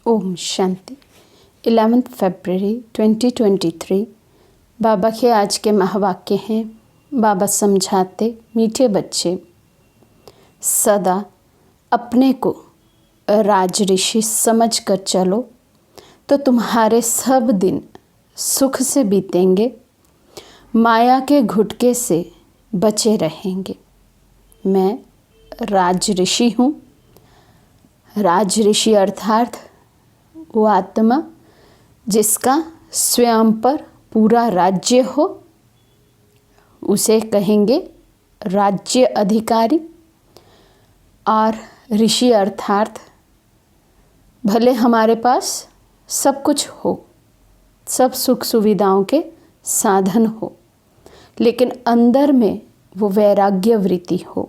ओम शांति। 11 फरवरी 2023 बाबा के आज के महावाक्य हैं। बाबा समझाते, मीठे बच्चे सदा अपने को राज ऋषि समझ कर चलो तो तुम्हारे सब दिन सुख से बीतेंगे, माया के घुटके से बचे रहेंगे। मैं राज ऋषि हूँ। राज ऋषि अर्थात वो आत्मा जिसका स्वयं पर पूरा राज्य हो, उसे कहेंगे राज्य अधिकारी। और ऋषि अर्थात भले हमारे पास सब कुछ हो, सब सुख सुविधाओं के साधन हो, लेकिन अंदर में वो वैराग्य वृत्ति हो।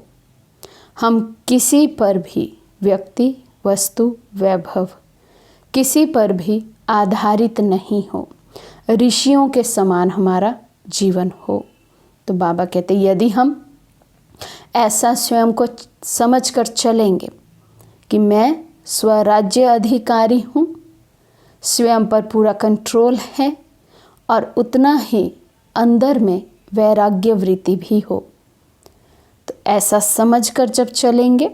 हम किसी पर भी व्यक्ति, वस्तु, वैभव किसी पर भी आधारित नहीं हो, ऋषियों के समान हमारा जीवन हो। तो बाबा कहते यदि हम ऐसा स्वयं को समझ कर चलेंगे कि मैं स्वराज्य अधिकारी हूँ, स्वयं पर पूरा कंट्रोल है और उतना ही अंदर में वैराग्य वृत्ति भी हो, तो ऐसा समझ कर जब चलेंगे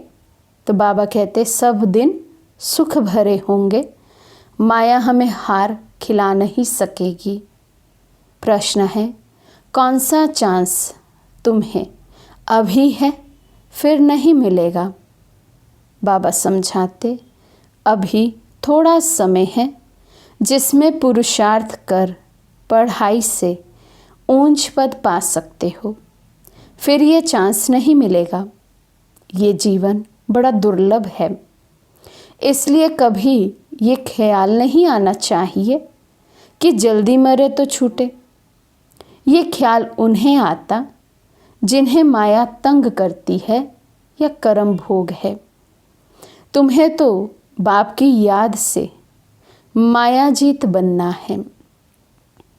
तो बाबा कहते सब दिन सुख भरे होंगे, माया हमें हार खिला नहीं सकेगी। प्रश्न है, कौन सा चांस तुम्हें अभी है फिर नहीं मिलेगा? बाबा समझाते, अभी थोड़ा समय है जिसमें पुरुषार्थ कर पढ़ाई से ऊंच पद पा सकते हो, फिर ये चांस नहीं मिलेगा। ये जीवन बड़ा दुर्लभ है, इसलिए कभी ये ख्याल नहीं आना चाहिए कि जल्दी मरे तो छूटे। ये ख्याल उन्हें आता जिन्हें माया तंग करती है या कर्म भोग है। तुम्हें तो बाप की याद से मायाजीत बनना है।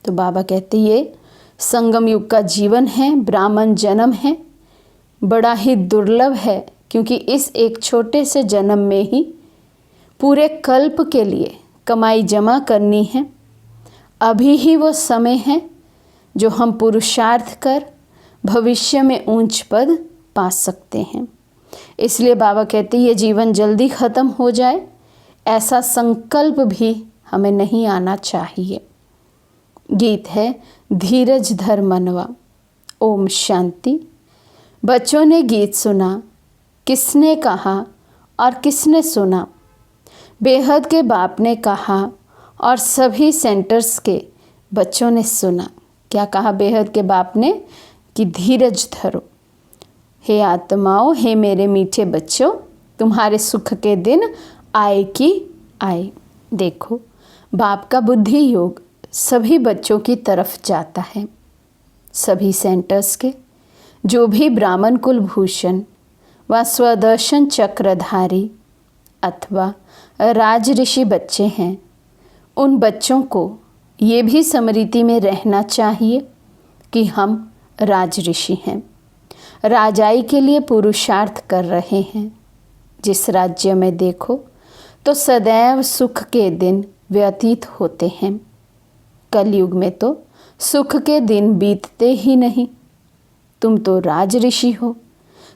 तो बाबा कहते ये संगम युग का जीवन है, ब्राह्मण जन्म है, बड़ा ही दुर्लभ है, क्योंकि इस एक छोटे से जन्म में ही पूरे कल्प के लिए कमाई जमा करनी है। अभी ही वो समय है जो हम पुरुषार्थ कर भविष्य में ऊंच पद पा सकते हैं। इसलिए बाबा कहते ये जीवन जल्दी ख़त्म हो जाए, ऐसा संकल्प भी हमें नहीं आना चाहिए। गीत है धीरज धर मनवा। ओम शांति। बच्चों ने गीत सुना, किसने कहा और किसने सुना? बेहद के बाप ने कहा और सभी सेंटर्स के बच्चों ने सुना। क्या कहा बेहद के बाप ने? कि धीरज धरो। हे आत्माओं, हे मेरे मीठे बच्चों, तुम्हारे सुख के दिन आए कि आए। देखो, बाप का बुद्धि योग सभी बच्चों की तरफ जाता है। सभी सेंटर्स के जो भी ब्राह्मण कुलभूषण व स्वदर्शन चक्रधारी अथवा राज ऋषि बच्चे हैं, उन बच्चों को ये भी स्मृति में रहना चाहिए कि हम राज ऋषि हैं, राजाई के लिए पुरुषार्थ कर रहे हैं। जिस राज्य में देखो तो सदैव सुख के दिन व्यतीत होते हैं। कलयुग में तो सुख के दिन बीतते ही नहीं। तुम तो राज ऋषि हो,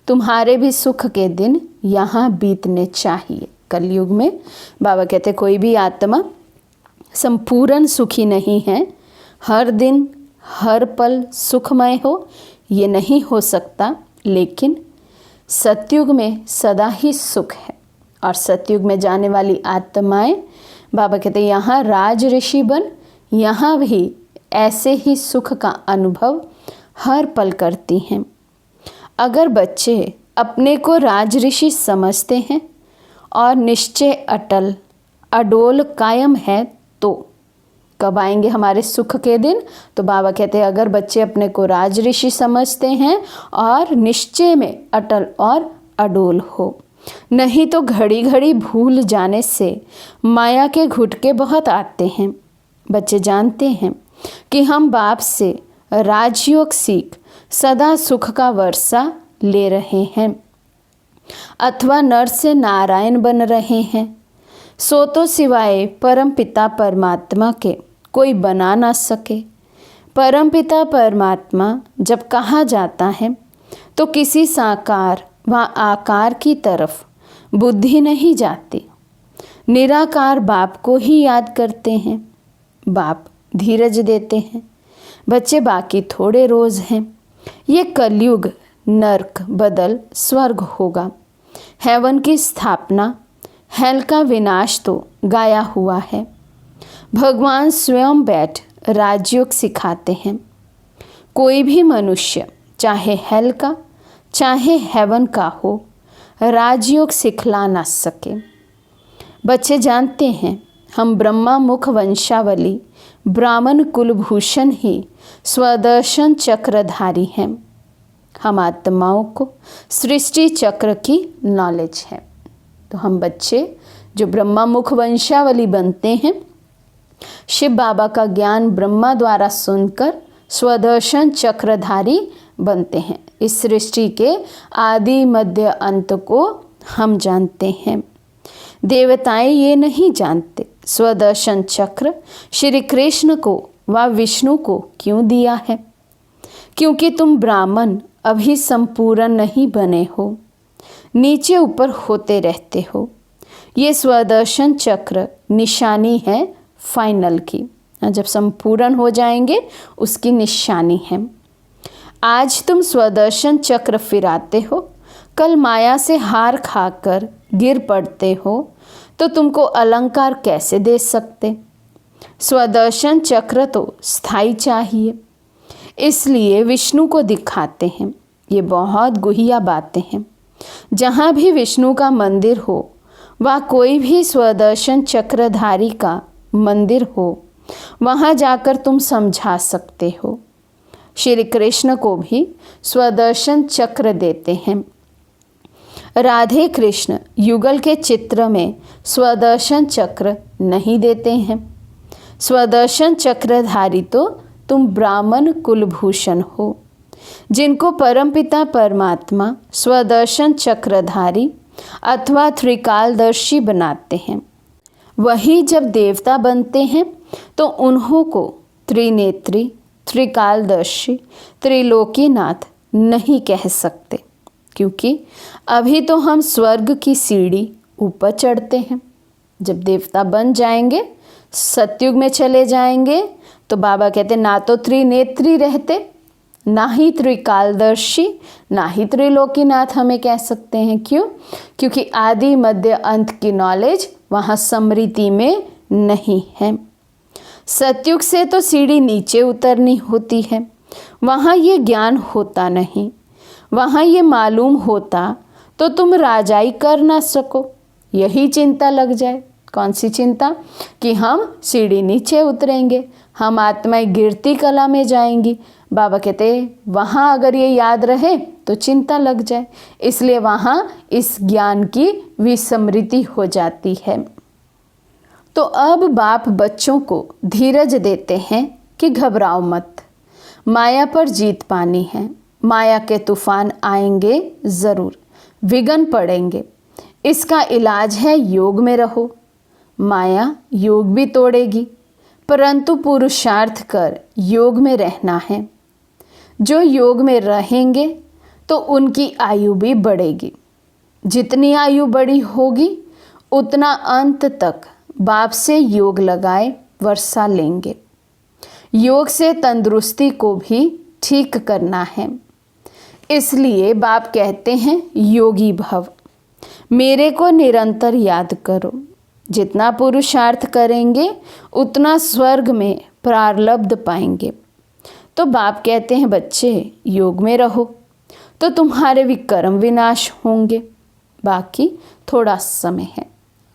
तुम्हारे भी सुख के दिन यहाँ बीतने चाहिए। कलयुग में बाबा कहते कोई भी आत्मा संपूर्ण सुखी नहीं है, हर दिन हर पल सुखमय हो, ये नहीं हो सकता। लेकिन सतयुग में सदा ही सुख है और सतयुग में जाने वाली आत्माएं बाबा कहते यहाँ राज ऋषि बन, यहाँ भी ऐसे ही सुख का अनुभव हर पल करती हैं। अगर बच्चे अपने को राज ऋषि समझते हैं और निश्चय अटल अडोल कायम है, तो कब आएंगे हमारे सुख के दिन? तो बाबा कहते हैं अगर बच्चे अपने को राज ऋषि समझते हैं और निश्चय में अटल और अडोल हो, नहीं तो घड़ी घड़ी भूल जाने से माया के घुटके बहुत आते हैं। बच्चे जानते हैं कि हम बाप से राजयोग सीख सदा सुख का वर्षा ले रहे हैं अथवा नर से नारायण बन रहे हैं। सो तो सिवाय परम पिता परमात्मा के कोई बना ना सके। परम पिता परमात्मा जब कहा जाता है तो किसी साकार व आकार की तरफ बुद्धि नहीं जाती। निराकार बाप को ही याद करते हैं। बाप धीरज देते हैं। बच्चे बाकी थोड़े रोज़ हैं। ये कलयुग नर्क बदल स्वर्ग होगा। हेवन की स्थापना, हेल का विनाश तो गाया हुआ है। भगवान स्वयं बैठ राजयोग सिखाते हैं। कोई भी मनुष्य चाहे हेल का चाहे हेवन का हो, राजयोग सिखला ना सके। बच्चे जानते हैं हम ब्रह्मा मुख वंशावली ब्राह्मण कुलभूषण ही स्वदर्शन चक्रधारी हैं। हम आत्माओं को सृष्टि चक्र की नॉलेज है। तो हम बच्चे जो ब्रह्मा मुख वंशावली बनते हैं, शिव बाबा का ज्ञान ब्रह्मा द्वारा सुनकर स्वदर्शन चक्रधारी बनते हैं। इस सृष्टि के आदि मध्य अंत को हम जानते हैं। देवताएं ये नहीं जानते स्वदर्शन चक्र श्री कृष्ण को व विष्णु को क्यों दिया है। क्योंकि तुम ब्राह्मण अभी संपूर्ण नहीं बने हो, नीचे ऊपर होते रहते हो। ये स्वदर्शन चक्र निशानी है फाइनल की। जब संपूर्ण हो जाएंगे उसकी निशानी है। आज तुम स्वदर्शन चक्र फिराते हो, कल माया से हार खाकर गिर पड़ते हो, तो तुमको अलंकार कैसे दे सकते। स्वदर्शन चक्र तो स्थायी चाहिए, इसलिए विष्णु को दिखाते हैं। ये बहुत गुहिया बातें हैं। जहाँ भी विष्णु का मंदिर हो व कोई भी स्वदर्शन चक्रधारी का मंदिर हो, वहाँ जाकर तुम समझा सकते हो। श्री कृष्ण को भी स्वदर्शन चक्र देते हैं। राधे कृष्ण युगल के चित्र में स्वदर्शन चक्र नहीं देते हैं। स्वदर्शन चक्रधारी तो तुम ब्राह्मण कुलभूषण हो, जिनको परमपिता परमात्मा स्वदर्शन चक्रधारी अथवा त्रिकालदर्शी बनाते हैं। वही जब देवता बनते हैं तो उन्हों को त्रिनेत्री, त्रिकालदर्शी, त्रिलोकीनाथ नहीं कह सकते, क्योंकि अभी तो हम स्वर्ग की सीढ़ी ऊपर चढ़ते हैं। जब देवता बन जाएंगे, सतयुग में चले जाएंगे, तो बाबा कहते ना तो त्रिनेत्री रहते, ना ही त्रिकालदर्शी, ना ही त्रिलोकीनाथ हमें कह सकते हैं। क्यों? क्योंकि आदि मध्य अंत की नॉलेज वहाँ स्मृति में नहीं है। सतयुग से तो सीढ़ी नीचे उतरनी होती है, वहाँ ये ज्ञान होता नहीं। वहाँ ये मालूम होता तो तुम राजाई कर ना सको, यही चिंता लग जाए। कौन सी चिंता? कि हम सीढ़ी नीचे उतरेंगे, हम आत्माएं गिरती कला में जाएंगी। बाबा कहते वहाँ अगर ये याद रहे तो चिंता लग जाए, इसलिए वहाँ इस ज्ञान की विस्मृति हो जाती है। तो अब बाप बच्चों को धीरज देते हैं कि घबराओ मत, माया पर जीत पानी है। माया के तूफान आएंगे ज़रूर, विघ्न पड़ेंगे। इसका इलाज है योग में रहो। माया योग भी तोड़ेगी, परंतु पुरुषार्थ कर योग में रहना है। जो योग में रहेंगे तो उनकी आयु भी बढ़ेगी। जितनी आयु बड़ी होगी उतना अंत तक बाप से योग लगाए वर्षा लेंगे। योग से तंदुरुस्ती को भी ठीक करना है। इसलिए बाप कहते हैं योगी भव, मेरे को निरंतर याद करो। जितना पुरुषार्थ करेंगे उतना स्वर्ग में प्रारब्ध पाएंगे। तो बाप कहते हैं बच्चे योग में रहो तो तुम्हारे विकर्म विनाश होंगे। बाकी थोड़ा समय है,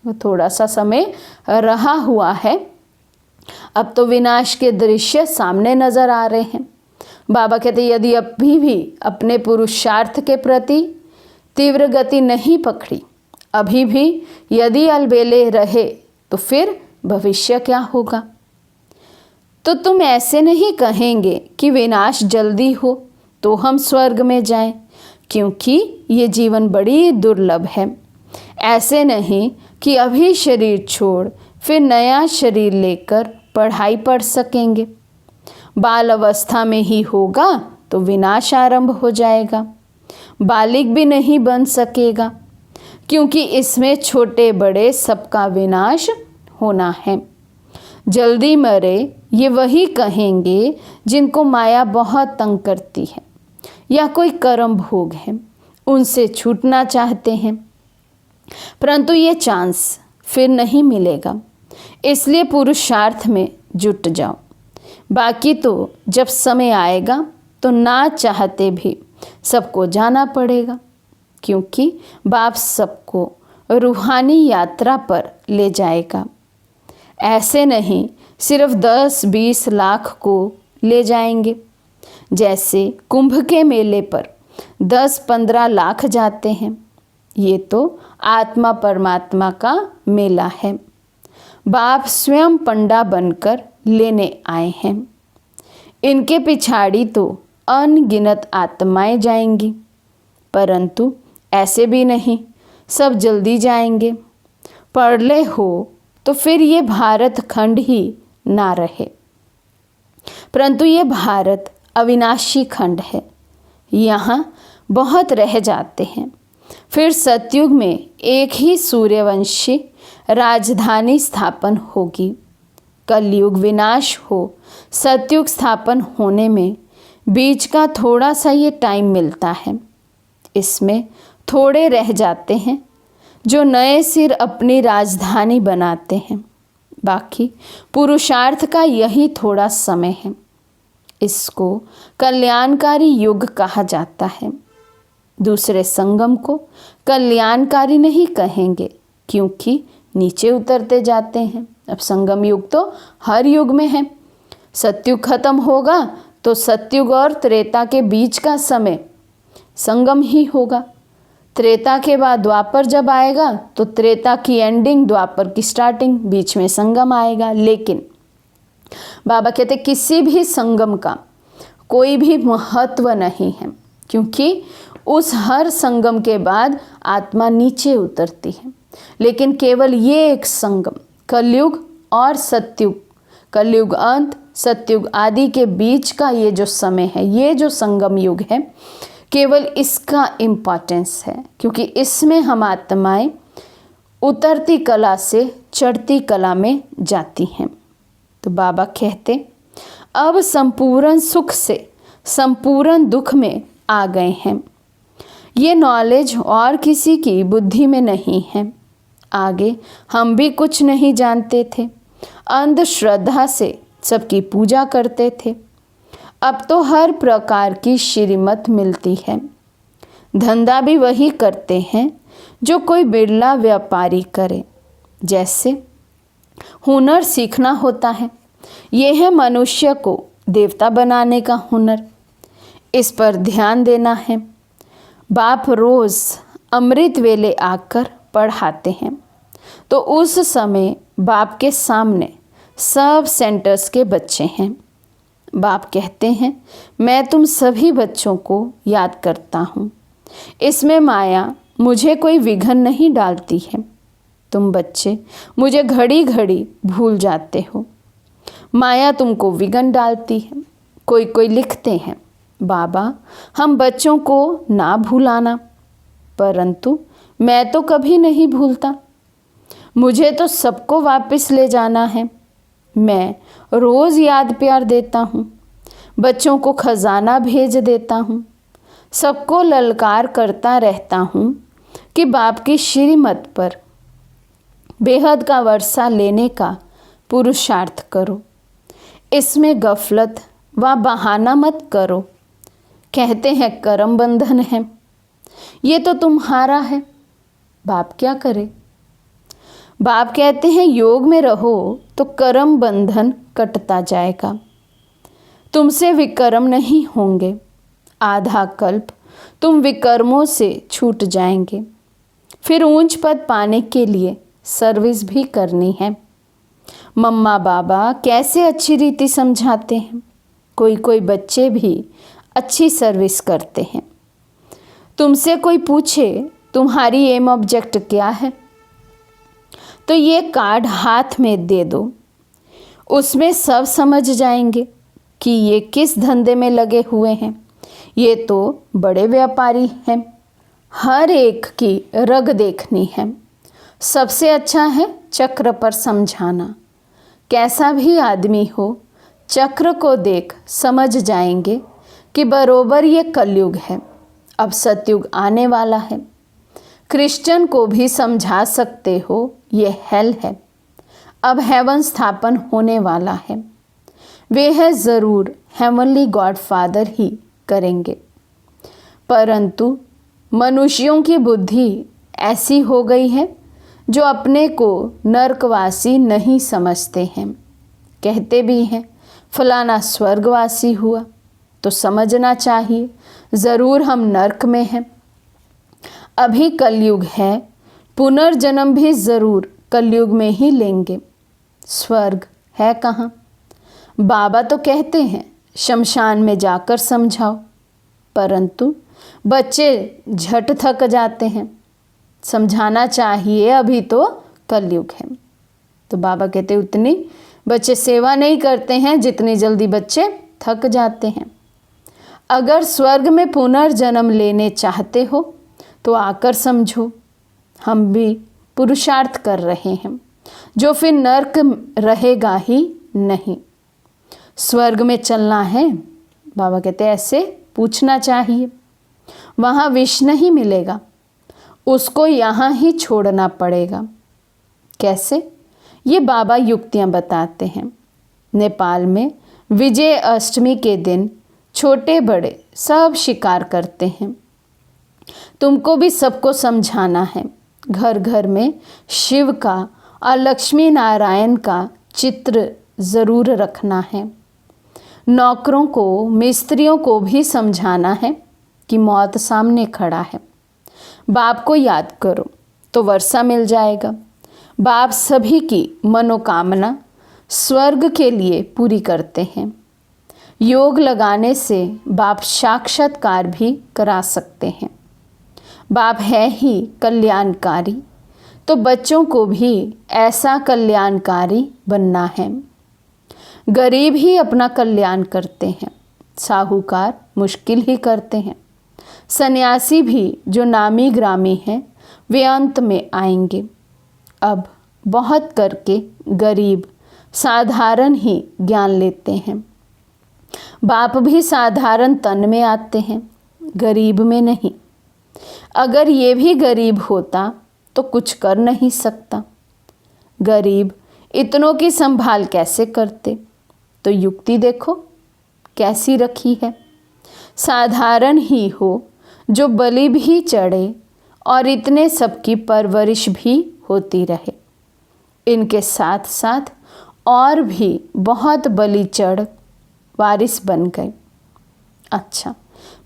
थोड़ा सा समय रहा हुआ है। अब तो विनाश के दृश्य सामने नजर आ रहे हैं। बाबा कहते यदि अभी भी अपने पुरुषार्थ के प्रति तीव्र गति नहीं पकड़ी, अभी भी यदि अलबेले रहे, तो फिर भविष्य क्या होगा। तो तुम ऐसे नहीं कहेंगे कि विनाश जल्दी हो तो हम स्वर्ग में जाएं, क्योंकि ये जीवन बड़ी दुर्लभ है। ऐसे नहीं कि अभी शरीर छोड़ फिर नया शरीर लेकर पढ़ाई पढ़ सकेंगे। बाल अवस्था में ही होगा तो विनाश आरंभ हो जाएगा, बालिग भी नहीं बन सकेगा, क्योंकि इसमें छोटे बड़े सबका विनाश होना है। जल्दी मरे ये वही कहेंगे जिनको माया बहुत तंग करती है या कोई कर्म भोग है, उनसे छूटना चाहते हैं, परंतु ये चांस फिर नहीं मिलेगा। इसलिए पुरुषार्थ में जुट जाओ। बाकी तो जब समय आएगा तो ना चाहते भी सबको जाना पड़ेगा, क्योंकि बाप सबको रूहानी यात्रा पर ले जाएगा। ऐसे नहीं सिर्फ 10-20 लाख को ले जाएंगे। जैसे कुंभ के मेले पर 10-15 लाख जाते हैं, ये तो आत्मा परमात्मा का मेला है। बाप स्वयं पंडा बनकर लेने आए हैं। इनके पिछाड़ी तो अनगिनत आत्माएं जाएंगी, परंतु ऐसे भी नहीं सब जल्दी जाएंगे। परले हो तो फिर ये भारत खंड ही ना रहे, परंतु ये भारत अविनाशी खंड है, यहाँ बहुत रह जाते हैं। फिर सतयुग में एक ही सूर्यवंशी राजधानी स्थापन होगी। कलयुग विनाश हो, सतयुग स्थापन होने में बीच का थोड़ा सा ये टाइम मिलता है। इसमें थोड़े रह जाते हैं जो नए सिर अपनी राजधानी बनाते हैं। बाकी पुरुषार्थ का यही थोड़ा समय है। इसको कल्याणकारी युग कहा जाता है। दूसरे संगम को कल्याणकारी नहीं कहेंगे, क्योंकि नीचे उतरते जाते हैं। अब संगम युग तो हर युग में है। सतयुग खत्म होगा तो सतयुग और त्रेता के बीच का समय संगम ही होगा। त्रेता के बाद द्वापर जब आएगा तो त्रेता की एंडिंग, द्वापर की स्टार्टिंग, बीच में संगम आएगा। लेकिन बाबा कहते किसी भी संगम का कोई भी महत्व नहीं है, क्योंकि उस हर संगम के बाद आत्मा नीचे उतरती है। लेकिन केवल ये एक संगम, कलयुग और सतयुग, कलयुग अंत सतयुग आदि के बीच का ये जो समय है, ये जो संगम युग है, केवल इसका इम्पोर्टेंस है, क्योंकि इसमें हम आत्माएं उतरती कला से चढ़ती कला में जाती हैं। तो बाबा कहते अब संपूर्ण सुख से संपूर्ण दुख में आ गए हैं। ये नॉलेज और किसी की बुद्धि में नहीं है। आगे हम भी कुछ नहीं जानते थे, अंधश्रद्धा से सबकी पूजा करते थे। अब तो हर प्रकार की श्रीमत मिलती है। धंधा भी वही करते हैं जो कोई बिरला व्यापारी करे। जैसे हुनर सीखना होता है, यह है मनुष्य को देवता बनाने का हुनर। इस पर ध्यान देना है। बाप रोज़ अमृत वेले आकर पढ़ाते हैं, तो उस समय बाप के सामने सब सेंटर्स के बच्चे हैं। बाप कहते हैं मैं तुम सभी बच्चों को याद करता हूँ। इसमें माया मुझे कोई विघ्न नहीं डालती है। तुम बच्चे मुझे घड़ी घड़ी भूल जाते हो, माया तुमको विघ्न डालती है। कोई कोई लिखते हैं बाबा हम बच्चों को ना भूलाना, परंतु मैं तो कभी नहीं भूलता। मुझे तो सबको वापस ले जाना है। मैं रोज़ याद प्यार देता हूँ, बच्चों को खजाना भेज देता हूँ, सबको ललकार करता रहता हूँ कि बाप की श्रीमत पर बेहद का वर्षा लेने का पुरुषार्थ करो। इसमें गफलत व बहाना मत करो। कहते हैं कर्म बंधन है, ये तो तुम्हारा है। बाप क्या करे? बाप कहते हैं योग में रहो तो कर्म बंधन कटता जाएगा, तुमसे विकर्म नहीं होंगे। आधा कल्प तुम विकर्मों से छूट जाएंगे। फिर ऊंच पद पाने के लिए सर्विस भी करनी है। मम्मा बाबा कैसे अच्छी रीति समझाते हैं। कोई कोई बच्चे भी अच्छी सर्विस करते हैं। तुमसे कोई पूछे तुम्हारी एम ऑब्जेक्ट क्या है, तो ये कार्ड हाथ में दे दो, उसमें सब समझ जाएंगे कि ये किस धंधे में लगे हुए हैं। ये तो बड़े व्यापारी हैं, हर एक की रग देखनी है। सबसे अच्छा है चक्र पर समझाना। कैसा भी आदमी हो, चक्र को देख समझ जाएंगे कि बरोबर ये कलयुग है, अब सतयुग आने वाला है। क्रिश्चियन को भी समझा सकते हो ये हेल है, अब हेवन स्थापन होने वाला है। वे है ज़रूर हेवनली गॉड फादर ही करेंगे, परंतु मनुष्यों की बुद्धि ऐसी हो गई है जो अपने को नरकवासी नहीं समझते हैं। कहते भी हैं फलाना स्वर्गवासी हुआ, तो समझना चाहिए ज़रूर हम नरक में हैं। अभी कलयुग है, पुनर्जन्म भी ज़रूर कलयुग में ही लेंगे। स्वर्ग है कहाँ? बाबा तो कहते हैं शमशान में जाकर समझाओ, परंतु बच्चे झट थक जाते हैं। समझाना चाहिए अभी तो कलयुग है। तो बाबा कहते उतनी बच्चे सेवा नहीं करते हैं जितनी जल्दी बच्चे थक जाते हैं। अगर स्वर्ग में पुनर्जन्म लेने चाहते हो तो आकर समझो, हम भी पुरुषार्थ कर रहे हैं, जो फिर नर्क रहेगा ही नहीं। स्वर्ग में चलना है, बाबा कहते ऐसे पूछना चाहिए। वहाँ विष नहीं मिलेगा, उसको यहाँ ही छोड़ना पड़ेगा। कैसे? ये बाबा युक्तियाँ बताते हैं। नेपाल में विजय अष्टमी के दिन छोटे बड़े सब शिकार करते हैं। तुमको भी सबको समझाना है। घर घर में शिव का और लक्ष्मी नारायण का चित्र ज़रूर रखना है। नौकरों को, मिस्त्रियों को भी समझाना है कि मौत सामने खड़ा है। बाप को याद करो तो वर्षा मिल जाएगा। बाप सभी की मनोकामना स्वर्ग के लिए पूरी करते हैं। योग लगाने से बाप साक्षात्कार भी करा सकते हैं। बाप है ही कल्याणकारी, तो बच्चों को भी ऐसा कल्याणकारी बनना है। गरीब ही अपना कल्याण करते हैं, साहूकार मुश्किल ही करते हैं। सन्यासी भी जो नामी ग्रामी हैं वे अंत में आएंगे। अब बहुत करके गरीब साधारण ही ज्ञान लेते हैं। बाप भी साधारण तन में आते हैं, गरीब में नहीं। अगर ये भी गरीब होता तो कुछ कर नहीं सकता। गरीब इतनों की संभाल कैसे करते? तो युक्ति देखो कैसी रखी है। साधारण ही हो जो बलि भी चढ़े और इतने सबकी परवरिश भी होती रहे। इनके साथ साथ और भी बहुत बलि चढ़ वारिस बन गए। अच्छा,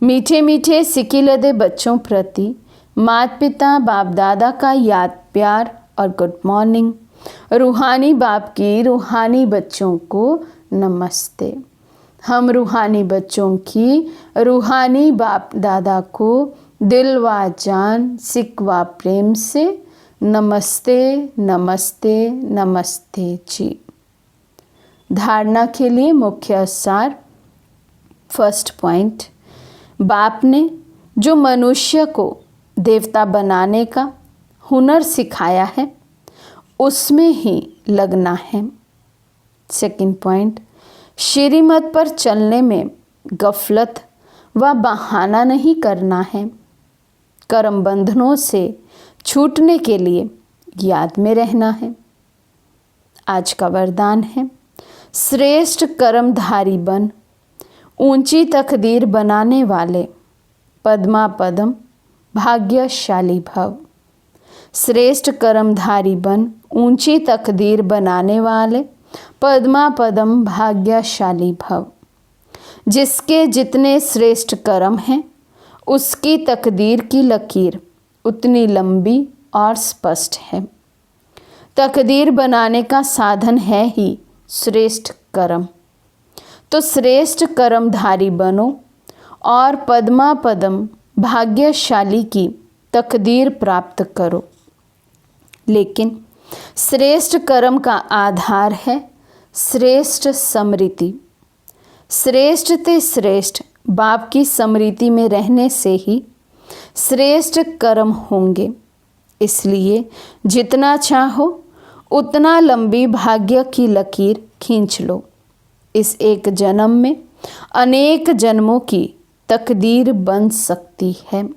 मीठे मीठे सिकिलदे बच्चों प्रति माता पिता बाप दादा का याद प्यार और गुड मॉर्निंग। रूहानी बाप की रूहानी बच्चों को नमस्ते। हम रूहानी बच्चों की रूहानी बाप दादा को दिल व जान सिक व प्रेम से नमस्ते नमस्ते नमस्ते जी। धारणा के लिए मुख्य सार। फर्स्ट पॉइंट, बाप ने जो मनुष्य को देवता बनाने का हुनर सिखाया है उसमें ही लगना है। सेकंड पॉइंट, श्रीमत पर चलने में गफलत व बहाना नहीं करना है। कर्म बंधनों से छूटने के लिए याद में रहना है। आज का वरदान है, श्रेष्ठ कर्मधारी बन ऊंची तकदीर बनाने वाले पद्मा पदम भाग्यशाली भव। श्रेष्ठ कर्मधारी बन ऊंची तकदीर बनाने वाले पद्मा पदम भाग्यशाली भव। जिसके जितने श्रेष्ठ कर्म हैं उसकी तकदीर की लकीर उतनी लंबी और स्पष्ट है। तकदीर बनाने का साधन है ही श्रेष्ठ कर्म। तो श्रेष्ठ कर्मधारी बनो और पद्मा पदम भाग्यशाली की तकदीर प्राप्त करो। लेकिन श्रेष्ठ कर्म का आधार है श्रेष्ठ स्मृति। श्रेष्ठ ते श्रेष्ठ बाप की स्मृति में रहने से ही श्रेष्ठ कर्म होंगे। इसलिए जितना चाहो उतना लंबी भाग्य की लकीर खींच लो। इस एक जन्म में अनेक जन्मों की तकदीर बन सकती है।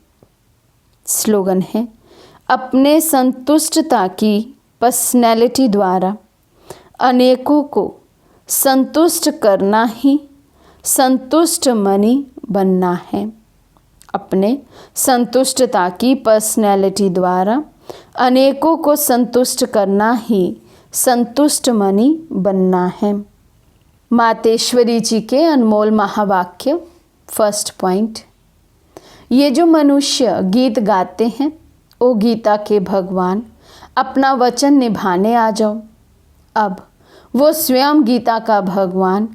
स्लोगन है, अपने संतुष्टता की पर्सनैलिटी द्वारा अनेकों को संतुष्ट करना ही संतुष्ट मनी बनना है। अपने संतुष्टता की पर्सनैलिटी द्वारा अनेकों को संतुष्ट करना ही संतुष्ट मनी बनना है। मातेश्वरी जी के अनमोल महावाक्य। फर्स्ट पॉइंट, ये जो मनुष्य गीत गाते हैं ओ गीता के भगवान, अपना वचन निभाने आ जाओ। अब वो स्वयं गीता का भगवान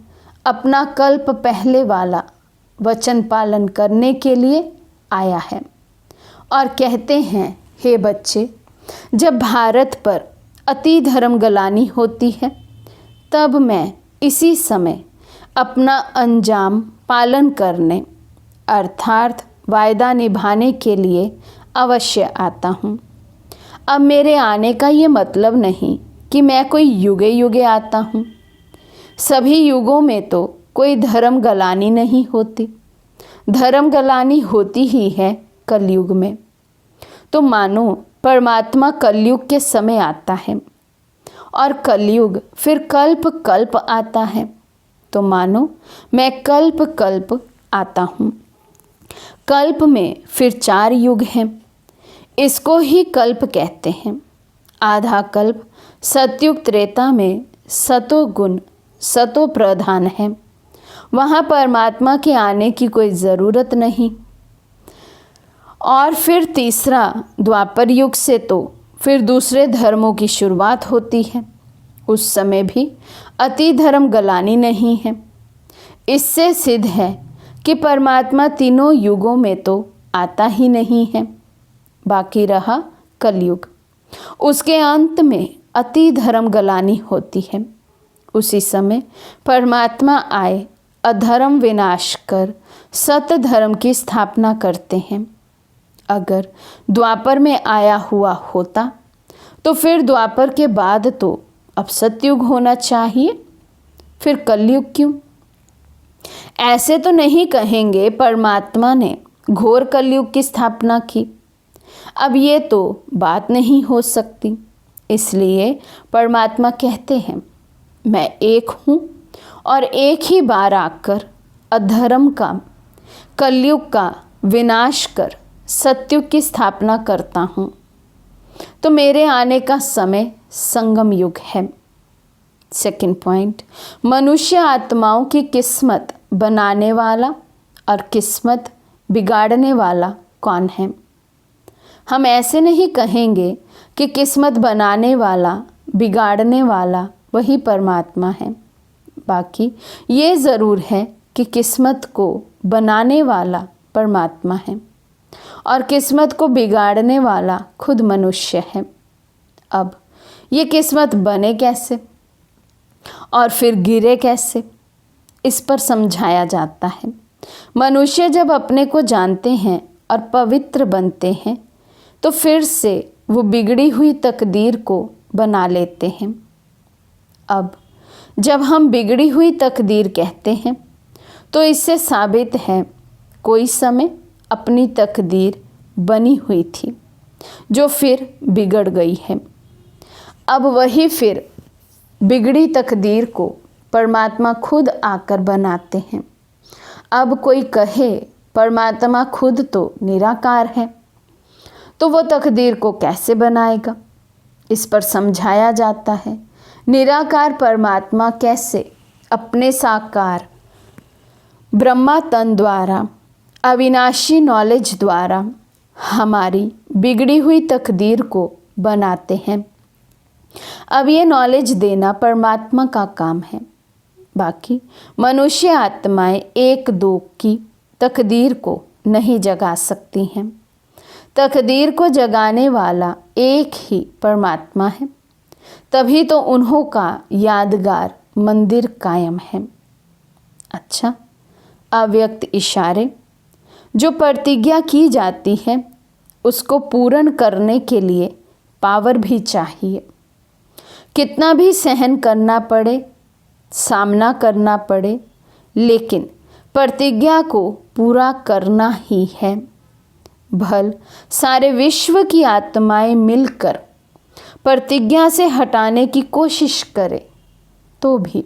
अपना कल्प पहले वाला वचन पालन करने के लिए आया है और कहते हैं, हे बच्चे, जब भारत पर अति धर्म गलानी होती है तब मैं इसी समय अपना अंजाम पालन करने अर्थात वायदा निभाने के लिए अवश्य आता हूँ। अब मेरे आने का ये मतलब नहीं कि मैं कोई युगे युगे आता हूँ। सभी युगों में तो कोई धर्म गलानी नहीं होती। धर्म गलानी होती ही है कलयुग में। तो मानो परमात्मा कलयुग के समय आता है और कलयुग फिर कल्प कल्प आता है। तो मानो मैं कल्प कल्प आता हूँ। कल्प में फिर 4 युग हैं। इसको ही कल्प कहते हैं। आधा कल्प सतयुग त्रेता में सतो गुण सतो प्रधान है। वहाँ परमात्मा के आने की कोई ज़रूरत नहीं। और फिर तीसरा द्वापर युग से तो फिर दूसरे धर्मों की शुरुआत होती है। उस समय भी अति धर्म गलानी नहीं है। इससे सिद्ध है कि परमात्मा तीनों युगों में तो आता ही नहीं है। बाकी रहा कलयुग, उसके अंत में अति धर्म गलानी होती है। उसी समय परमात्मा आए अधर्म विनाश कर सत धर्म की स्थापना करते हैं। अगर द्वापर में आया हुआ होता तो फिर द्वापर के बाद तो अब सतयुग होना चाहिए, फिर कलयुग क्यों? ऐसे तो नहीं कहेंगे परमात्मा ने घोर कलयुग की स्थापना की। अब ये तो बात नहीं हो सकती। इसलिए परमात्मा कहते हैं, मैं एक हूँ और एक ही बार आकर अधर्म का कलयुग का विनाश कर सतयुग की स्थापना करता हूँ। तो मेरे आने का समय संगम युग है। सेकंड पॉइंट, मनुष्य आत्माओं की किस्मत बनाने वाला और किस्मत बिगाड़ने वाला कौन है? हम ऐसे नहीं कहेंगे कि किस्मत बनाने वाला बिगाड़ने वाला वही परमात्मा है। बाकी ये ज़रूर है कि किस्मत को बनाने वाला परमात्मा है और किस्मत को बिगाड़ने वाला खुद मनुष्य है। अब ये किस्मत बने कैसे और फिर गिरे कैसे, इस पर समझाया जाता है। मनुष्य जब अपने को जानते हैं और पवित्र बनते हैं तो फिर से वो बिगड़ी हुई तकदीर को बना लेते हैं। अब जब हम बिगड़ी हुई तकदीर कहते हैं तो इससे साबित है कोई समय अपनी तकदीर बनी हुई थी जो फिर बिगड़ गई है। अब वही फिर बिगड़ी तकदीर को परमात्मा खुद आकर बनाते हैं। अब कोई कहे परमात्मा खुद तो निराकार है, तो वो तकदीर को कैसे बनाएगा? इस पर समझाया जाता है निराकार परमात्मा कैसे अपने साकार ब्रह्मा तन द्वारा अविनाशी नॉलेज द्वारा हमारी बिगड़ी हुई तकदीर को बनाते हैं। अब ये नॉलेज देना परमात्मा का काम है। बाकी मनुष्य आत्माएं एक दो की तकदीर को नहीं जगा सकती हैं। तकदीर को जगाने वाला एक ही परमात्मा है। तभी तो उन्हों का यादगार मंदिर कायम है। अच्छा, अव्यक्त इशारे। जो प्रतिज्ञा की जाती है उसको पूर्ण करने के लिए पावर भी चाहिए। कितना भी सहन करना पड़े, सामना करना पड़े, लेकिन प्रतिज्ञा को पूरा करना ही है। भल सारे विश्व की आत्माएं मिलकर प्रतिज्ञा से हटाने की कोशिश करें तो भी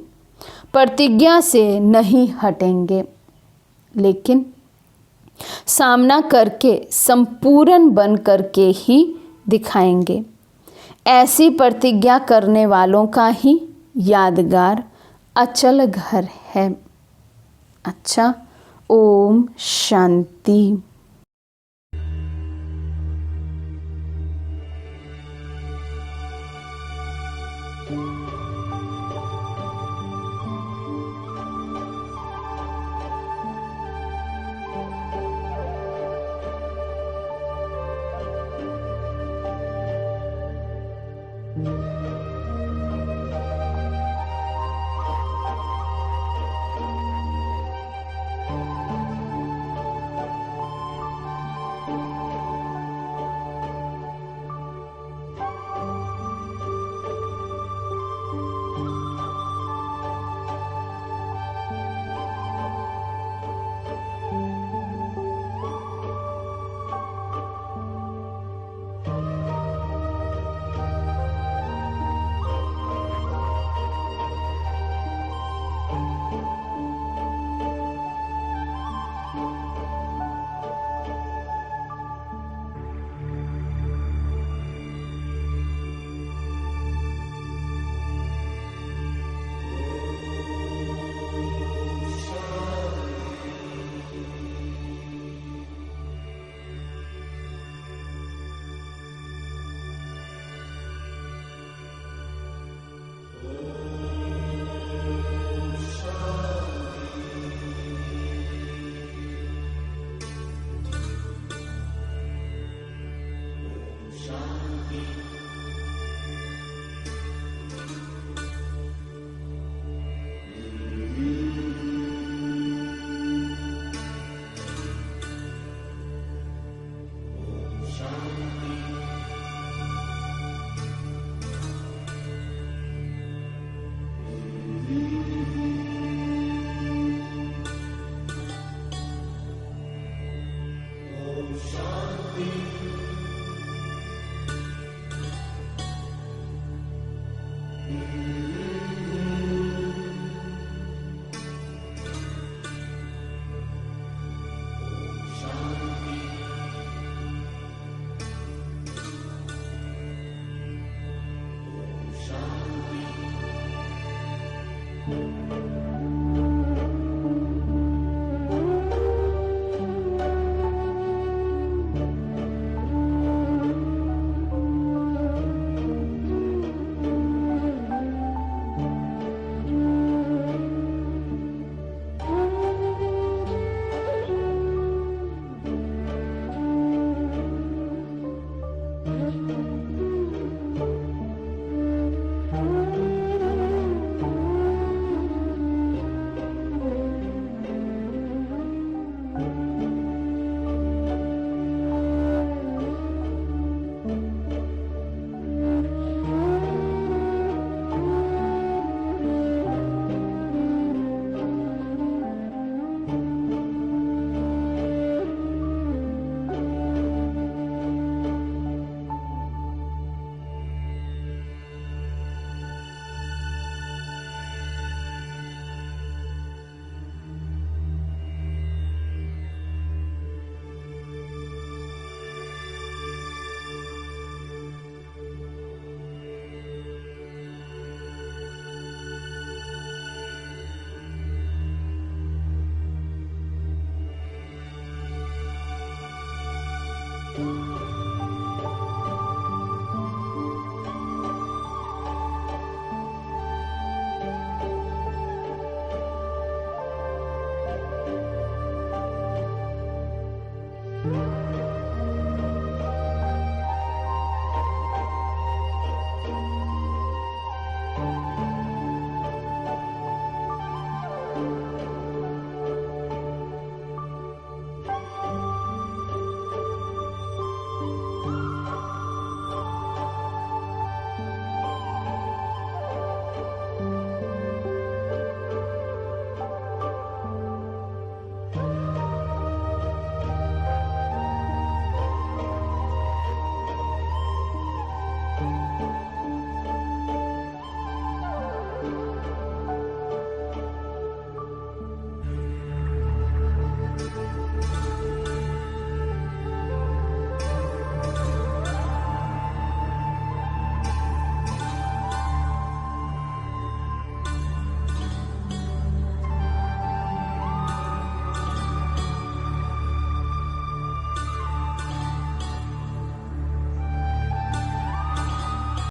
प्रतिज्ञा से नहीं हटेंगे, लेकिन सामना करके संपूर्ण बन करके ही दिखाएंगे। ऐसी प्रतिज्ञा करने वालों का ही यादगार अचल घर है। अच्छा, ओम शांति।